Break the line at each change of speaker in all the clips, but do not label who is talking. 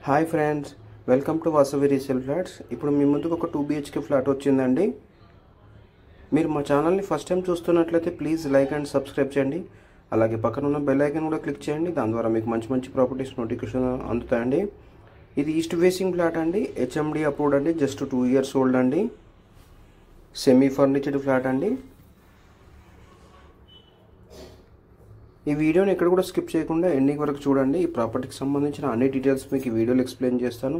Hi friends, welcome to Vasavi resale flats. ఇప్పుడు మీ ముందుకు ఒక 2 BHK ఫ్లాట్ వచ్చిందండి. మీరు మా ఛానల్ని ఫస్ట్ టైం చూస్తున్నట్లయితే ప్లీజ్ లైక్ అండ్ సబ్స్క్రైబ్ చేయండి. అలాగే పక్కన ఉన్న బెల్ ఐకాన్ కూడా క్లిక్ చేయండి. దాని ద్వారా మీకు మంచి మంచి ప్రాపర్టీస్ నోటిఫికేషన్ అందుతాయండి. ఇది ఈస్ట్ ఫేసింగ్ ఫ్లాట్ అండి, HMD అప్రూవ్డ్ అండి, జస్ట్ 2 years ఓల్డ్ అండి, సెమీ ఫర్నిచర్డ్ ఫ్లాట్ అండి. ఈ వీడియోని ఎక్కడ కూడా స్కిప్ చేయకుండా ఎండింగ్ వరకు చూడండి. ఈ ప్రాపర్టీకి సంబంధించిన అన్ని డీటెయిల్స్ మీకు ఈ వీడియోలో ఎక్స్ప్లెయిన్ చేస్తాను.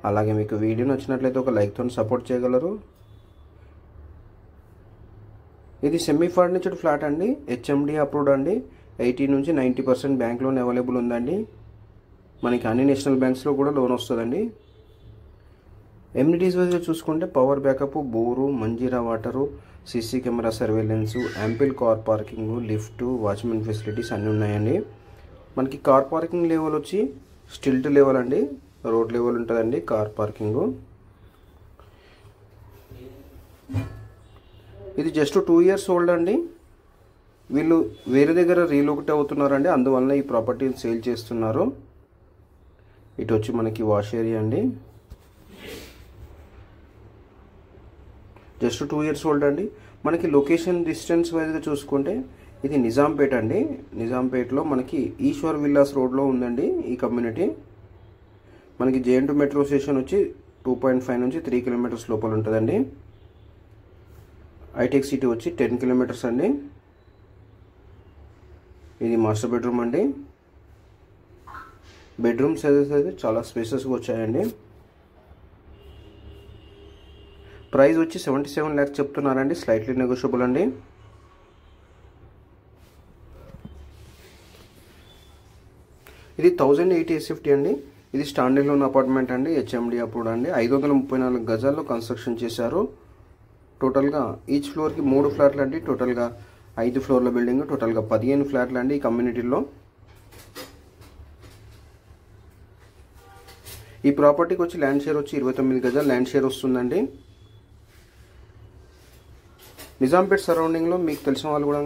అలాగే మీకు వీడియో నచ్చినట్లయితే ఒక లైక్తో సపోర్ట్ చేయగలరు. ఇది సెమీ ఫర్నిచర్డ్ ఫ్లాట్ అండి, HMD అప్రూవ్డ్ అండి. 80 నుంచి 90% బ్యాంక్ లోన్ అవైలబుల్ ఉందండి. మనకి అన్ని నేషనల్ బ్యాంక్స్లో కూడా లోన్ వస్తుందండి. ఎమ్యూనిటీస్ వైజ్గా చూసుకుంటే power backup, bore, Manjira water, CC camera surveillance, ample car parking, lift, watchmen facilities అన్నీ ఉన్నాయండి. మనకి కార్ పార్కింగ్ లెవెల్ వచ్చి స్టిల్ట్ లెవెల్ అండి, రోడ్ లెవెల్ ఉంటుందండి కార్ పార్కింగ్. ఇది జస్ట్ 2 years ఓల్డ్ అండి. వీళ్ళు వేరే దగ్గర రీలొకేట్ అవుతున్నారండి, అందువల్ల ఈ ప్రాపర్టీని సేల్ చేస్తున్నారు. ఇటు వచ్చి మనకి వాష్ ఏరియా అండి, జస్ట్ 2 years ఓల్డ్ అండి. మనకి లొకేషన్ డిస్టెన్స్ వైజ్గా చూసుకుంటే ఇది నిజాంపేట అండి. నిజాంపేటలో మనకి ఈశ్వర్ విల్లాస్ రోడ్లో ఉందండి ఈ కమ్యూనిటీ. మనకి JN2 మెట్రో స్టేషన్ వచ్చి 2.5 నుంచి 3 kilometers లోపల ఉంటుందండి. హైటెక్ సిటీ వచ్చి 10 kilometers అండి. ఇది మాస్టర్ బెడ్రూమ్ అండి. బెడ్రూమ్ సైజెస్ అయితే చాలా స్పేసెస్గా వచ్చాయండి. ప్రైస్ వచ్చి 77 lakhs చెప్తున్నారండి, స్లైట్లీ నెగోషియబుల్ అండి. ఇది 1080 SFT అండి. ఇది స్టాండర్డ్ లోన్ అపార్ట్మెంట్ అండి, HMD అప్రూవ్డ్ అండి. 534 గజాల్లో కన్స్ట్రక్షన్ చేశారు. టోటల్గా ఈచ్ ఫ్లోర్కి 3 ఫ్లాట్లు అండి. టోటల్గా 5 ఫ్లోర్ల బిల్డింగ్, టోటల్గా 15 ఫ్లాట్లు అండి ఈ కమ్యూనిటీలో. ఈ ప్రాపర్టీకి వచ్చి ల్యాండ్ షేర్ వచ్చి 29 గజాలు ల్యాండ్ షేర్ వస్తుందండి. నిజాంపేట్ సరౌండింగ్లో మీకు తెలిసిన వాళ్ళు కూడా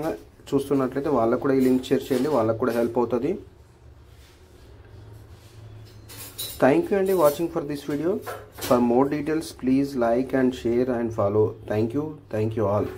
చూస్తున్నట్లయితే వాళ్ళకు కూడా ఈ లింక్ షేర్ చేయండి, వాళ్ళకు కూడా హెల్ప్ అవుతుంది. థ్యాంక్ యూ అండి watching for this video. For more details please like and share and follow. Thank you all.